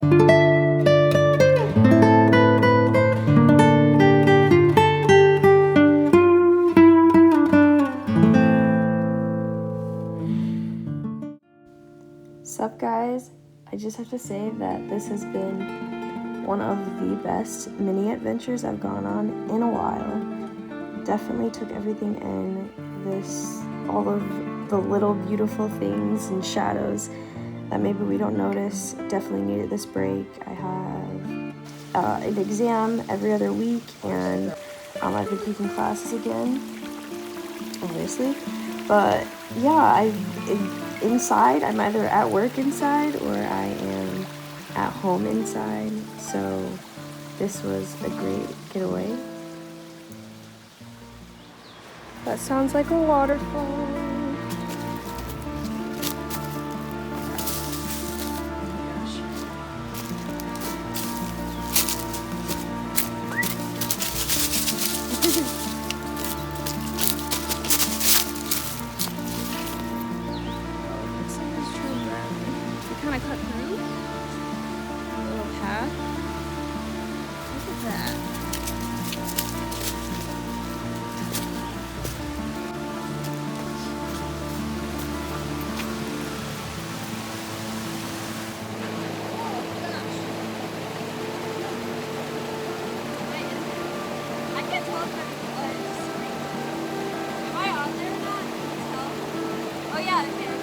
Sup guys, I just have to say that this has been one of the best mini adventures I've gone on in a while. Definitely took everything in, all of the little beautiful things and shadows that maybe we don't notice. Definitely needed this break. I have an exam every other week, and I've been taking classes again, obviously. But yeah, inside, I'm either at work inside or I am at home inside. So this was a great getaway. That sounds like a waterfall. Kind of cut through a little path. Look at that. I can't tell if am I on there or not? I can tell. Oh yeah, okay.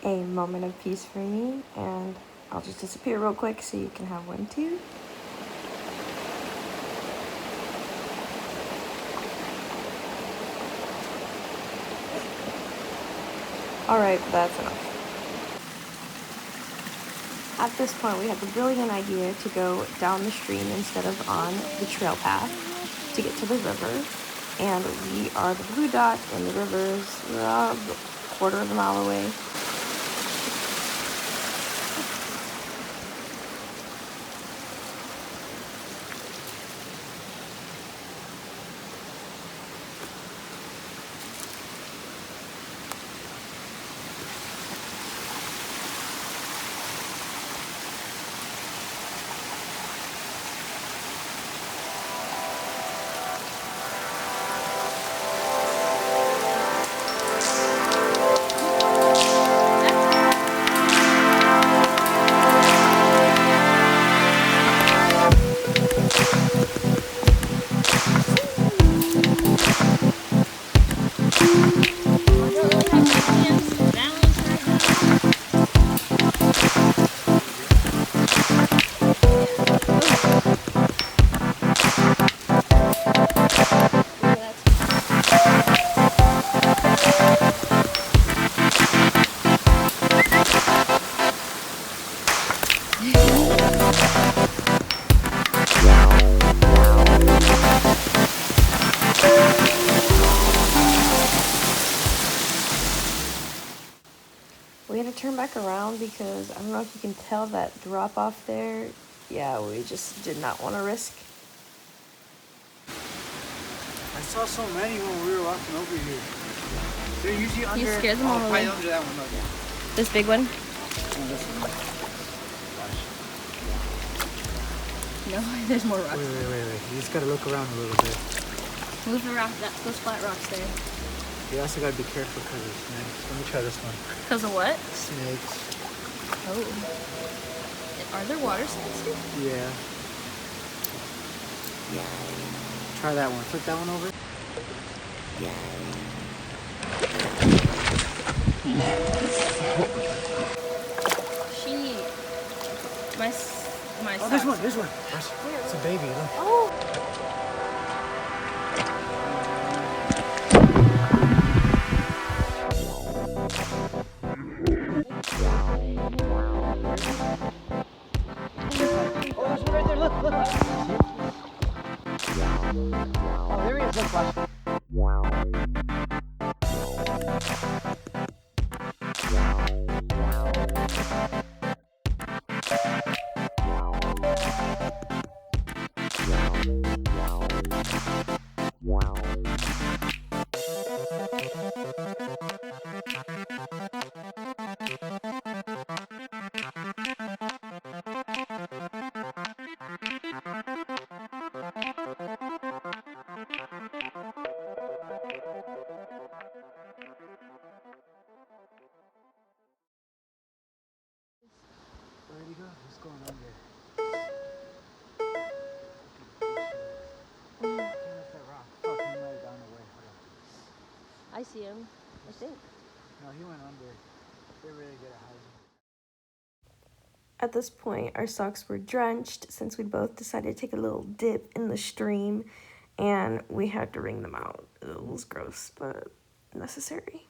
A moment of peace for me, and I'll just disappear real quick so you can have one too. Alright, that's enough. At this point, we had the brilliant idea to go down the stream instead of on the trail path to get to the river. And we are the blue dot, and the river is a quarter of a mile away. We had to turn back around because I don't know if you can tell that drop off there. Yeah, we just did not want to risk. I saw so many when we were walking over here. They're usually under. You scared them all away. Under that one, though, yeah. This big one? Oh, this one. No, there's more rocks. Wait. You just gotta look around a little bit. Move the rock, those flat rocks there. You also gotta be careful because of snakes. Let me try this one. Because of what? Snakes. Oh. Are there water snakes here? Yeah. Try that one. Flip that one over. My Oh, this one. It's a baby. Look. Oh. Oh, there's one right there. Look. Oh, there he is. Look, watch. Where'd he go? What's going on there? Came up that rock. Fuck, he might have gone away. Hold on. I see him, I think. No, he went under. They're really good at hiding. At this point, our socks were drenched since we both decided to take a little dip in the stream, and we had to wring them out. It was gross, but necessary.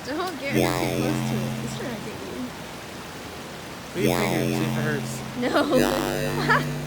Don't get too close to it. It's trying to get you. Put your finger, see if it hurts. No.